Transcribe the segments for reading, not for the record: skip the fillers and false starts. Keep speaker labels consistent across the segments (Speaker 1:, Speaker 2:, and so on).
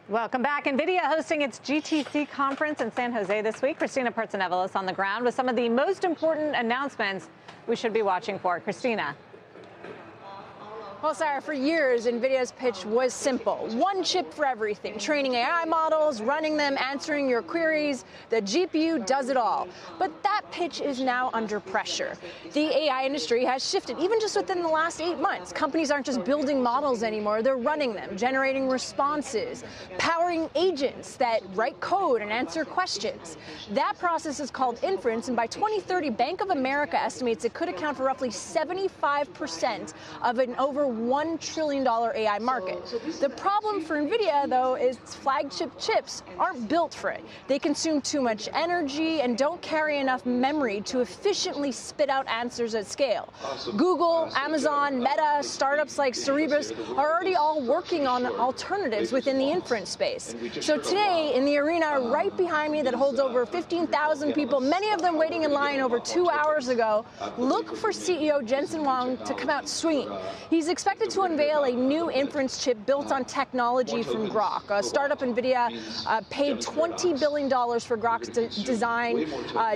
Speaker 1: Welcome back. Nvidia hosting its GTC conference in San Jose this week. Kristina Partsinevelos on the ground with some of the most important announcements we should be watching for. Kristina.
Speaker 2: Well, Sarah, for years, Nvidia's pitch was simple. One chip for everything. Training AI models, running them, answering your queries. The GPU does it all. But that pitch is now under pressure. The AI industry has shifted, even just within the last 8 months. Companies aren't just building models anymore. They're running them, generating responses, powering agents that write code and answer questions. That process is called inference, and by 2030, Bank of America estimates it could account for roughly 75% of an over $1 trillion AI market. The problem for Nvidia, though, is flagship chips aren't built for it. They consume too much energy and don't carry enough memory to efficiently spit out answers at scale. Google, Amazon, Meta, startups like Cerebras are already all working on alternatives within the inference space. So today, in the arena right behind me that holds over 15,000 people, many of them waiting in line over 2 hours ago, look for CEO Jensen Huang to come out swinging. He's expected to unveil a new inference chip built on technology from Grok. A startup Nvidia paid $20 billion for Grok's design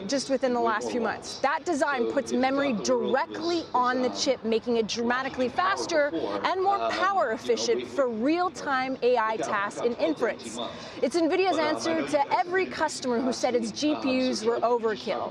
Speaker 2: just within the last few months. That design puts memory directly on the chip, making it dramatically faster and more power efficient for real-time AI tasks in inference. It's Nvidia's answer to every customer who said its GPUs were overkill.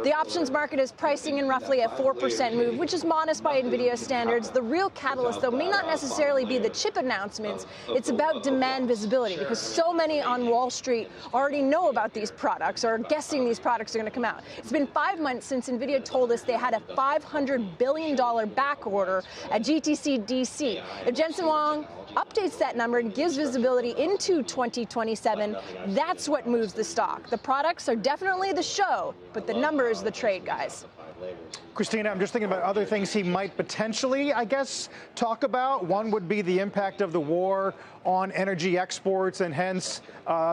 Speaker 2: The options market is pricing in roughly a 4% move, which is modest by Nvidia standards. The real catalyst, though, may not necessarily be the chip announcements. It's about demand visibility, because so many on Wall Street already know about these products or are guessing these products are going to come out. It's been 5 months since Nvidia told us they had a $500 billion back order at GTC DC. If Jensen Huang updates that number and gives visibility into 2027, that's what moves the stock. The products are definitely the show, but the number is the trade, guys.
Speaker 3: Kristina, I'm just thinking about other things he might potentially, I guess, talk about. One would be the impact of the war on energy exports and hence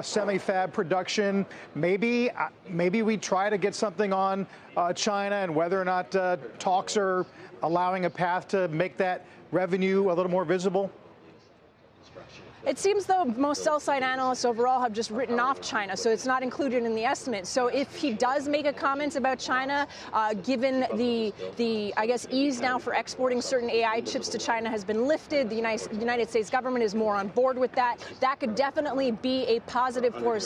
Speaker 3: semi-fab production. Maybe we try to get something on China and whether or not talks are allowing a path to make that revenue a little more visible.
Speaker 2: It seems, though, most sell-side analysts overall have just written off China, so it's not included in the estimate. So if he does make a comment about China, given the I guess, ease now for exporting certain AI chips to China has been lifted, the United States government is more on board with that. That could definitely be a positive for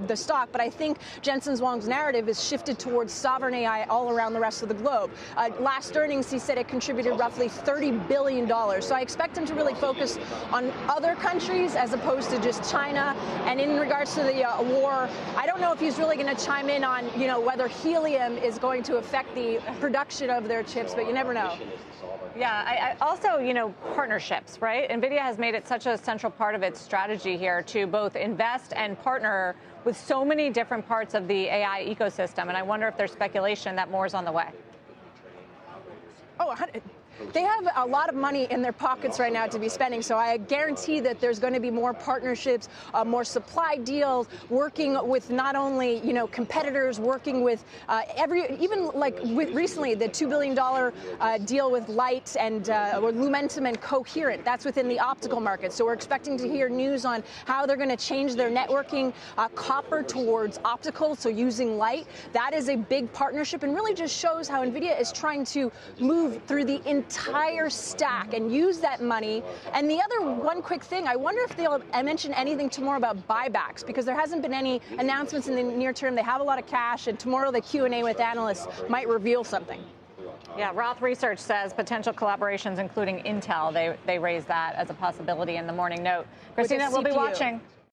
Speaker 2: the stock, but I think Jensen Huang's narrative is shifted towards sovereign AI all around the rest of the globe. Last earnings, he said it contributed roughly $30 billion. So I expect him to really focus on other countries as opposed to just China. And in regards to the war, I don't know if he's really going to chime in on, whether helium is going to affect the production of their chips, but you never know.
Speaker 1: Yeah, also, partnerships, right? Nvidia has made it such a central part of its strategy here to both invest and partner with so many different parts of the AI ecosystem. And I wonder if there's speculation that more is on the way.
Speaker 2: Oh, they have a lot of money in their pockets right now to be spending, so I guarantee that there's going to be more partnerships, more supply deals, working with not only, competitors, working with recently the $2 billion deal with Light and Lumentum and Coherent. That's within the optical market. So we're expecting to hear news on how they're going to change their networking copper towards optical, so using light. That is a big partnership and really just shows how Nvidia is trying to move through the entire stack and use that money. And the other one quick thing, I wonder if they'll mention anything tomorrow about buybacks, because there hasn't been any announcements in the near term. They have a lot of cash, and tomorrow the Q&A with analysts might reveal something.
Speaker 1: Yeah, Roth Research says potential collaborations, including Intel. They raised that as a possibility in the morning note. Kristina, we'll be watching.